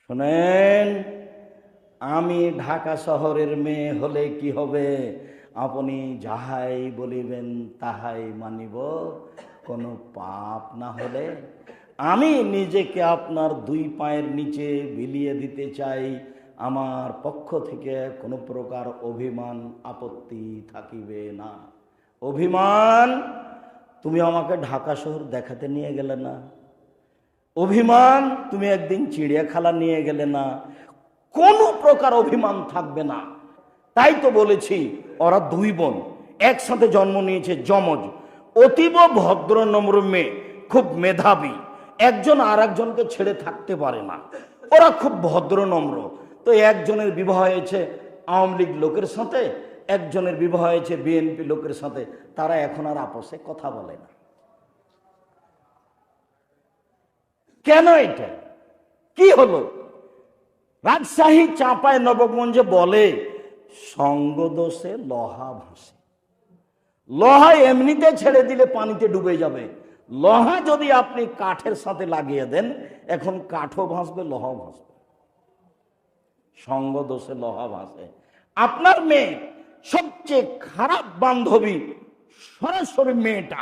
শুনেন, আমি ঢাকা শহরের মেয়ে হলে কি হবে? আপনি যাহাই বলিবেন তাহাই মানিব, কোনো পাপ না হলে। আমি নিজেকে আপনার দুই পায়ের নিচে বিলিয়ে দিতে চাই, আমার পক্ষ থেকে কোনো প্রকার অভিমান আপত্তি থাকিবে না। অভিমান, তুমি আমাকে ঢাকা শহর দেখাতে নিয়ে গেলে না। অভিমান, তুমি একদিন চিড়িয়াখানা নিয়ে গেলে না। কোনো প্রকার অভিমান থাকবে না। তাই তো বলেছি, ওরা দুই বোন একসাথে জন্ম নিয়েছে, যমজ, অতীব ভদ্র নম্র মেয়ে, খুব মেধাবী, একজন আর একজনকে ছেড়ে থাকতে পারে না। ওরা খুব ভদ্র নম্র। তো একজনের বিবাহ হয়েছে আওয়ামী লীগ লোকের সাথে, একজনের বিবাহ হয়েছে বিএনপি লোকের সাথে। তারা এখন আর আপসে কথা বলে না। কেন? এটা কি হলো? রাজশাহী চাঁপায় নবগঞ্জে বলে, সঙ্গ দোষে লোহা ভাসে। লোহা এমনিতে ছেড়ে দিলে পানিতে ডুবে যাবে, লোহা যদি আপনি কাঠের সাথে লাগিয়ে দেন, এখন কাঠও ভাসবে, লোহাও ভাসবে। সঙ্গ দোষে লোহা ভাসে। আপনার মেয়ে সবচেয়ে খারাপ বান্ধবী সরাসরি মেয়েটা।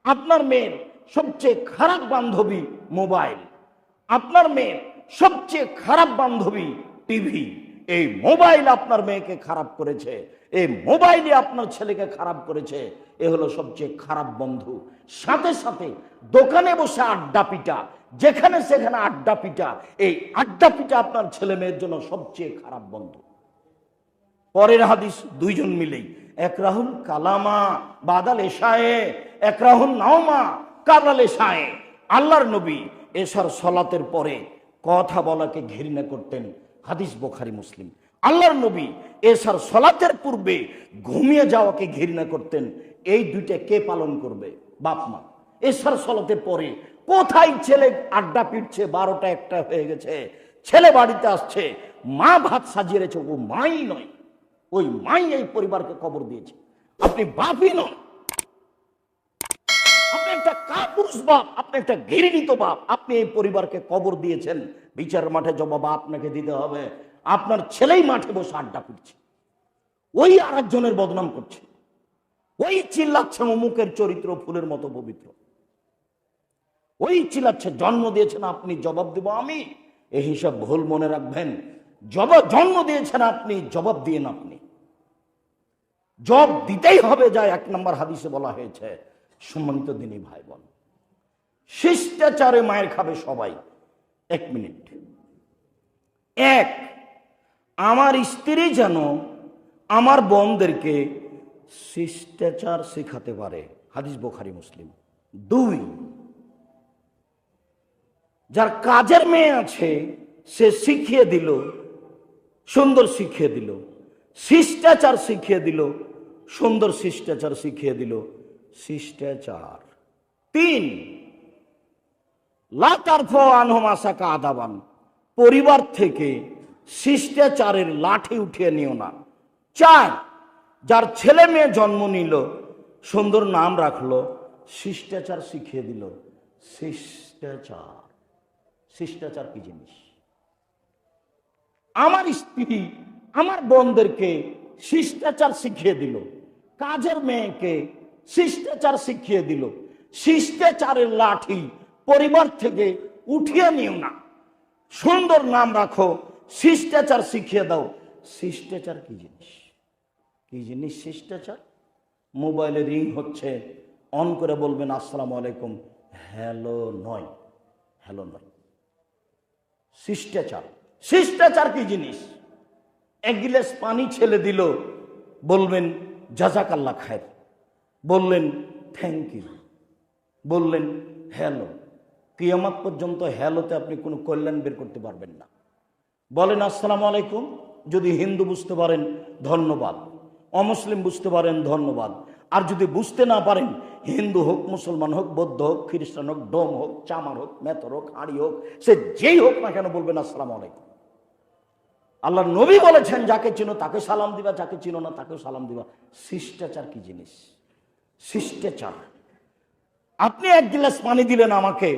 আপনার মেয়ের সবচেয়ে খারাপ বান্ধবী মোবাইল। আপনার মেয়ের সবচেয়ে খারাপ বান্ধবী টিভি। এই মোবাইল আপনার মেয়েকে খারাপ করেছে, এই মোবাইলই আপনার ছেলেকে খারাপ করেছে। এ হলো সবচেয়ে খারাপ বন্ধু। সাথে সাথে দোকানে বসে আড্ডা পিটা, যেখানে সেখানে আড্ডা পিটা। এই আড্ডা পিটা আপনার ছেলে মেয়ের জন্য সবচেয়ে খারাপ বন্ধু। পরের হাদিস, দুইজন মিলেই, এক রাহুল কালামা বাদাল এশায়ে, এক রাহুল নাওমা কাদাল এশায়ে। আল্লাহর নবী এশার সলাতের পরে কথা বলাকে ঘৃণা করতেন। হাদিস বুখারী মুসলিম। আল্লাহর নবী এশার সলাতের পূর্বে ঘুমিয়ে যাওয়াকে ঘৃণা করতেন। এই দুইটা কে পালন করবে? বাপ মা। এশার সলাতের পরে কোথায় ছেলে আড্ডা পিটছে, 12টা 1টা হয়ে গেছে, ছেলে বাড়িতে আসছে, মা ভাত সাজিয়ে রেখেছে, ও মাই নয়, ওই মাই এই পরিবারকে কবর দিয়েছে। আপনি বাপই নন, আপনি একটা কাপুরুষ বাপ, আপনি একটা ঘৃণিত বাপ। আপনি এই পরিবারকে কবর দিয়েছেন, বিচার মাঠে জবাব আপনাকে দিতে হবে। আপনার ছেলেই মাঠে বসে আড্ডা পিটছে, ওই আর একজনের বদনাম করছে, ওই চিল্লাচ্ছে অমুকের চরিত্র ফুলের মতো পবিত্র, ওই চিল্লাচ্ছে জন্ম দিয়েছেন আপনি, জবাব দেব আমি। এই হিসাব ভুল মনে রাখবেন। জন্ম দিয়েছেন আপনি, জবাব দিয়েন আপনি। জবাব দিতেই হবে, যা 1 নম্বর হাদিসে বলা হয়েছে। সম্মানিত দিনী ভাই বোন, শিষ্টাচারে মায়ের খাবে সবাই। 1 মিনিট। আমার স্ত্রী যেন আমার বোনদেরকে শিষ্টাচার শেখাতে পারে। হাদিস বুখারী মুসলিম। 2, যার কাজের মেয়ে আছে সে শিখিয়ে দিল, সুন্দর শিখিয়ে দিল, শিষ্টাচার শিখিয়ে দিল, সুন্দর শিষ্টাচার শিখিয়ে দিল। শিষ্টাচার। 3, লা তারফু আনহুম আসাকা আদাবান, পরিবার থেকে শিষ্টাচারের লাঠি উঠিয়ে নিও না। 4, যার ছেলে মেয়ে জন্ম নিল, সুন্দর নাম রাখলো, শিষ্টাচার শিখিয়ে দিল। শিষ্টাচার। শিষ্টাচার কি জিনিস? আমার স্ত্রী আমার বোনদেরকে শিষ্টাচার শিখিয়ে দিল, কাজের মেয়েকে শিষ্টাচার শিখিয়ে দিল। শিষ্টাচারের লাঠি পরিবার থেকে উঠিয়ে নিও না, সুন্দর নাম রাখো, শিষ্টাচার শিখিয়ে দাও। শিষ্টাচার কি জিনিস? কি জিনিস শিষ্টাচার? মোবাইলে রিং হচ্ছে, অন করে বলবেন আসসালামু আলাইকুম, হ্যালো নয়, হ্যালো নয়। শিষ্টাচার। শিষ্টাচার কি জিনিস? 1 গিলাস পানি ছেলে দিল, বলবেন জাযাকাল্লাহ খায়ের, বললেন থ্যাংক ইউ, বললেন হ্যালো। কিয়ামত পর্যন্ত হ্যালোতে আপনি কোনো কল্যাণ বের করতে পারবেন না। বলেন আসসালামু আলাইকুম, যদি হিন্দু বুঝতে পারেন ধন্যবাদ, অমুসলিম বুঝতে পারেন ধন্যবাদ। আর যদি বুঝতে না পারেন, হিন্দু হোক, মুসলমান হোক, বৌদ্ধ হোক, খ্রিস্টান হোক, ডোম হোক, চামার হোক, মেথর হোক, হাড়ি হোক, সে যেই হোক না কেন, বলবেন আসসালামু আলাইকুম। আল্লাহর নবী বলেছেন, যাকে চিনো তাকে সালাম দিবা, যাকে চিনো না তাকেও সালাম দিবা। শিষ্টাচার কি জিনিস? শিষ্টাচার। আপনি 1 গিলাস পানি দিলেন আমাকে,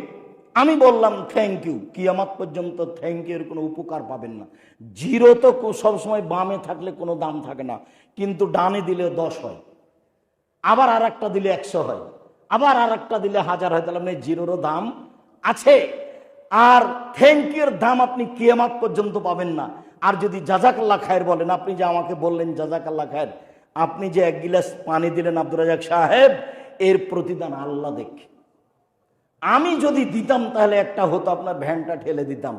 আমি বললাম থ্যাংক ইউ, কিয়ামত পর্যন্ত থ্যাংক ইউ এর কোনো উপকার পাবেন না। জিরো তো সবসময় বামে থাকলে কোনো দাম থাকে না, কিন্তু ডানে দিলে 10 হয়, আবার আর একটা দিলে 100 হয়, আবার আর একটা দিলে 1000 হয়। তাহলে জিরোরও দাম আছে। আর থ্যাংক ইউ এর দাম আপনি কিয়ামত পর্যন্ত পাবেন না। আর যদি জাযাকাল্লাহ খায়ের বলেন, আপনি যে আমাকে বললেন জাযাকাল্লাহ খায়ের, আপনি যে 1 গিলাস পানি দিলেন আব্দুর রাজ্জাক সাহেব, এর প্রতিদান আল্লাহ দেখে। আমি যদি দিতাম তাহলে একটা হতো, আপনার ভ্যানটা ঠেলে দিতাম,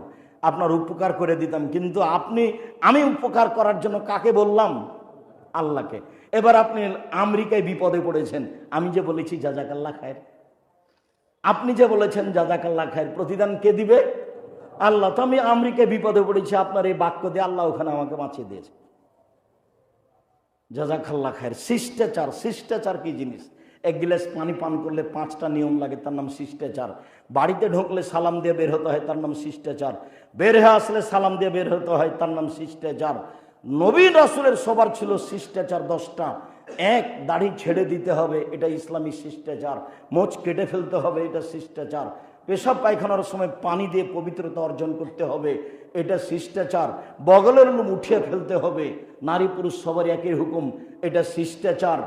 আপনার উপকার করে দিতাম। কিন্তু আমি উপকার করার জন্য কাকে বললাম? আল্লাহকে। এবার আপনি আমেরিকায় বিপদে পড়েছেন, আমি যে বলেছি জাযাকাল্লাহ খায়ের, আপনি যে বলেছেন জাযাকাল্লাহ খায়ের, প্রতিদান কে দিবে? আল্লাহ। তো আমি আমেরিকায় বিপদে পড়েছি, আপনার এই বাক্য দিয়ে আল্লাহ ওখানে আমাকে বাঁচিয়ে দিয়েছে। জাযাকাল্লাহ খায়ের শিষ্টাচার। শিষ্টাচার কি জিনিস? 1 গিলাস পানি পান করলে 5টা নিয়ম লাগে, তার নাম শিষ্টাচার। বাড়িতে ঢুকলে সালাম দিয়ে বের হতে হয়, তার নাম শিষ্টাচার। বের হয়ে আসলে সালাম দিয়ে বের হতে হয়, তার নাম শিষ্টাচার। নবী রাসূলের সবার ছিল শিষ্টাচার 10টা। 1, দাড়ি ছেড়ে দিতে হবে, এটা ইসলামী শিষ্টাচার। মোচ কেটে ফেলতে হবে, এটা শিষ্টাচার। পেশাব পায়খানার সময় পানি দিয়ে পবিত্রতা অর্জন করতে হবে, এটা শিষ্টাচার। বগলের লোম উঠিয়ে ফেলতে হবে, নারী পুরুষ সবার একই হুকুম, এটা শিষ্টাচার।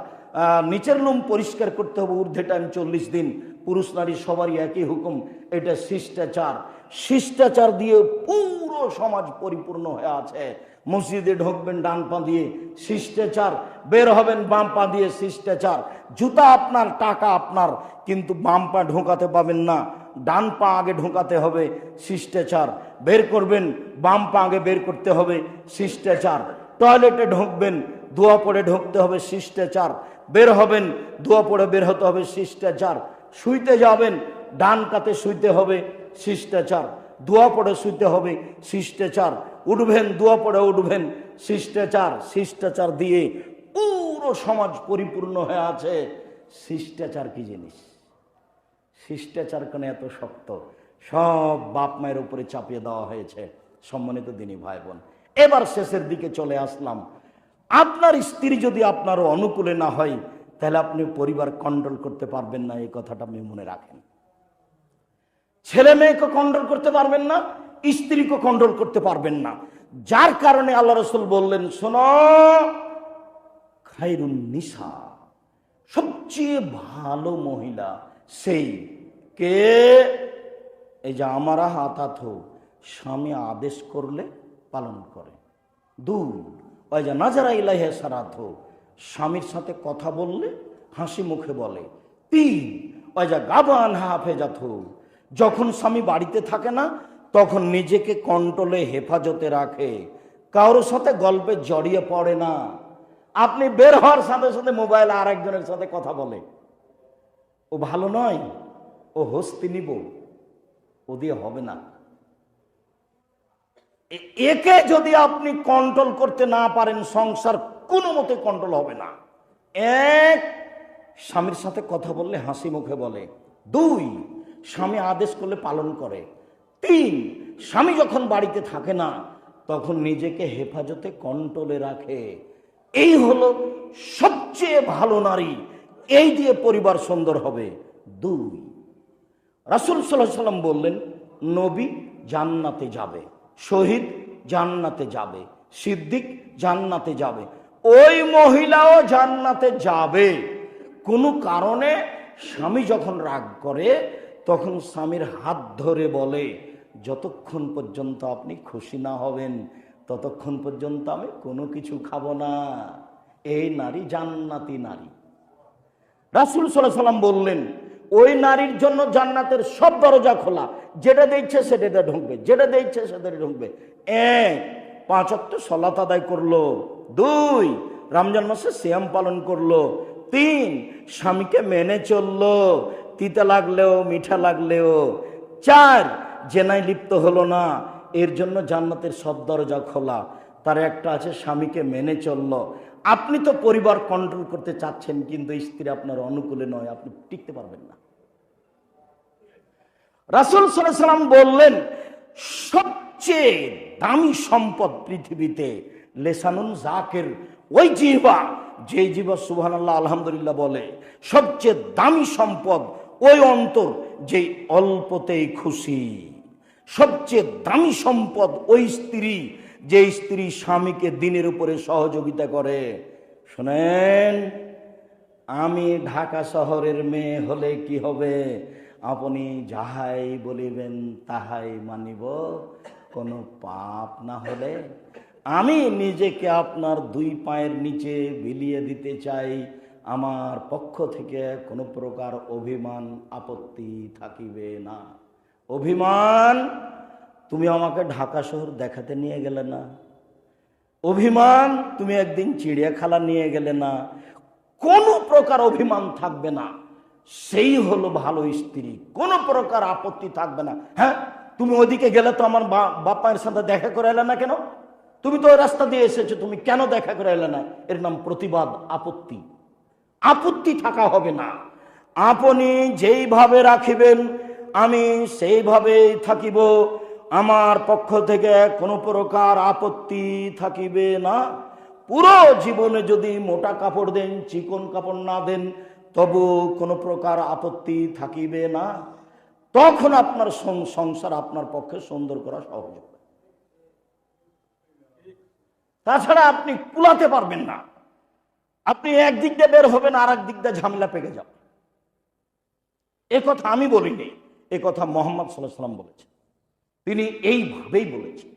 নিচের লোম পরিষ্কার করতে হবে ঊর্ধ্বে টাইম 40 দিন, পুরুষ নারী সবারই একই হুকুম, এটা শিষ্টাচার। শিষ্টাচার দিয়ে পুরো সমাজ পরিপূর্ণ হয়ে আছে। মসজিদে ঢুকবেন ডান পা দিয়ে, শিষ্টাচার। বের হবেন বাম পা দিয়ে, শিষ্টাচার। জুতা আপনার, টাকা আপনার, কিন্তু বাম পা ঢোকাতে পাবেন না, ডান পা আগে ঢোকাতে হবে, শিষ্টাচার। বের করবেন বাম পা আগে বের করতে হবে, শিষ্টাচার। টয়লেটে ঢুকবেন দোয়া পড়ে ঢুকতে হবে, শিষ্টাচার। বের হবেন দোয়া পড়ে বের হতে হবে, শিষ্টাচার। শুইতে যাবেন ডান কাতে শুইতে হবে, শিষ্টাচার। দোয়া পড়ে শুইতে হবে, শিষ্টাচার। উঠবেন দোয়া পড়ে উঠবেন, শিষ্টাচার। শিষ্টাচার দিয়ে পুরো সমাজ পরিপূর্ণ হয়ে আছে। শিষ্টাচার কি জিনিস? শিষ্টাচার কেন এত শক্ত? সব বাপ মায়ের উপরে চাপিয়ে দেওয়া হয়েছে। সম্মানিত দিনী ভাই বোন, এবার শেষের দিকে চলে আসলাম। আপনার স্ত্রী যদি আপনার অনুকূলে না হয়, তাহলে আপনি পরিবার কন্ট্রোল করতে পারবেন না, এই কথাটা আপনি মনে রাখেন। ছেলে মেয়েকে কন্ট্রোল করতে পারবেন না, স্ত্রীকে কন্ট্রোল করতে পারবেন না। যার কারণে আল্লাহ রাসূল বললেন, শোনো, খায়রুন নিসা, সবচেয়ে ভালো মহিলা সেই কে, এই যে আমারা হাতাত, স্বামী আদেশ করলে পালন করে। 2, ওই যে নাজারা ইলাইহি সারাত, স্বামীর সাথে কথা বললে হাসি মুখে বলে। 3, ওই যে গাবান হাফেজাত, যখন স্বামী বাড়িতে থাকে না তখন নিজেকে কন্ট্রোলে হেফাজতে রাখে, কারোর সাথে গল্পে জড়িয়ে পড়ে না। আপনি বের হওয়ার সাথে সাথে মোবাইলে আরেকজনের সাথে কথা বলে, ও ভালো নয়, ও হস্তি নিব, ও দিয়ে হবে না। একে যদি আপনি কন্ট্রোল করতে না পারেন, সংসার কোনো মতে কন্ট্রোল হবে না। 1, স্বামীর সাথে কথা বললে হাসি মুখে বলে। 2, স্বামী আদেশ করলে পালন করে। 3, স্বামী যখন বাড়িতে থাকে না তখন নিজেকে হেফাজতে কন্ট্রোলে রাখে। এই হলো সবচেয়ে ভালো নারী, এই দিয়ে পরিবার সুন্দর হবে। 2, রাসূল সাল্লাল্লাহু আলাইহি ওয়াসাল্লাম বললেন, নবী জান্নাতে যাবে, শহীদ জান্নাতে যাবে, সিদ্দিক জান্নাতে যাবে, ওই মহিলাও জান্নাতে যাবে। কোনো কারণে স্বামী যখন রাগ করে তখন স্বামীর হাত ধরে বলে, যতক্ষণ পর্যন্ত আপনি খুশি না হবেন ততক্ষণ পর্যন্ত আমি কোনো কিছু খাবো না। এই নারী জান্নাতি নারী। রাসূল সাল্লাল্লাহু আলাইহি ওয়াসাল্লাম বললেন, ওই নারীর জন্য জান্নাতের সব দরজা খোলা, যেটা দিচ্ছে সেটাতে ঢুকবে, যেটা দিচ্ছে সেটাতে ঢুকবে। 1, 5 ওয়াক্ত সালাত আদায় করলো। 2, রমজান মাসে সিয়াম পালন করলো। 3, স্বামীকে মেনে চললো, তিতা লাগলেও মিঠা লাগলেও। 4, জেনায় লিপ্ত হলো না, এর জন্য জান্নাতের সব দরজা খোলা। তার একটা আছে স্বামীকে মেনে চললো। আপনি তো পরিবার কন্ট্রোল করতে চাচ্ছেন, কিন্তু স্ত্রী আপনার অনুকূলে নয়, আপনি টিকতে পারবেন না। রাসূল সাল্লাল্লাহু আলাইহি ওয়াসাল্লাম বললেন, সবচেয়ে দামি সম্পদ পৃথিবীতে লেসানুন জাকির, ওই জিহ্বা, যে জিহ্বা সুবহানাল্লাহ আলহামদুলিল্লাহ বলে। সবচেয়ে দামি সম্পদ ওই অন্তর যে অল্পতেই খুশি। সবচেয়ে দামি সম্পদ ওই স্ত্রী যে স্ত্রী স্বামীকে দিনের উপরে সহযোগিতা করে। শোনেন, আমি ঢাকা শহরের মেয়ে হলে কি হবে? আপনি যাহাই বলিবেন তাহাই মানিব, কোনো পাপ না হলে। আমি নিজেকে আপনার দুই পায়ের নিচে বিলিয়ে দিতে চাই, আমার পক্ষ থেকে কোনো প্রকার অভিমান আপত্তি থাকিবে না। অভিমান, তুমি আমাকে ঢাকা শহর দেখাতে নিয়ে গেলে না। অভিমান, তুমি একদিন চিড়িয়াখানা নিয়ে গেলে না। কোনো প্রকার অভিমান থাকবে না, সেই হলো ভালো স্ত্রী। কোনো প্রকার আপত্তি থাকবে না। হ্যাঁ, তুমি ওদিকে গেলে তো আমার বাপায়ের সাথে দেখা করে এলে না কেন? তুমি তো ওই রাস্তা দিয়ে এসেছো, তুমি কেন দেখা করে এলে না? এর নাম প্রতিবাদ, আপত্তি। আপত্তি থাকা হবে না। আপনি যেইভাবে রাখিবেন আমি সেইভাবেই থাকিব, আমার পক্ষ থেকে কোনো প্রকার আপত্তি থাকিবে না। পুরো জীবনে যদি মোটা কাপড় দেন, চিকন কাপড় না দেন, তবু কোনো প্রকার আপত্তি থাকিবে না। তখন আপনার সংসার আপনার পক্ষে সুন্দর করা সহজ হবে। তাছাড়া আপনি কুলাতে পারবেন না। আপনি একদিক দিয়ে বের হবেন, আর একদিক দিয়ে ঝামেলা পেকে যাবে। এ কথা আমি বলিনি, এ কথা মোহাম্মদ সাল্লাল্লাহু আলাইহি ওয়াসাল্লাম বলেছেন। তিনি এইভাবেই বলেছেন।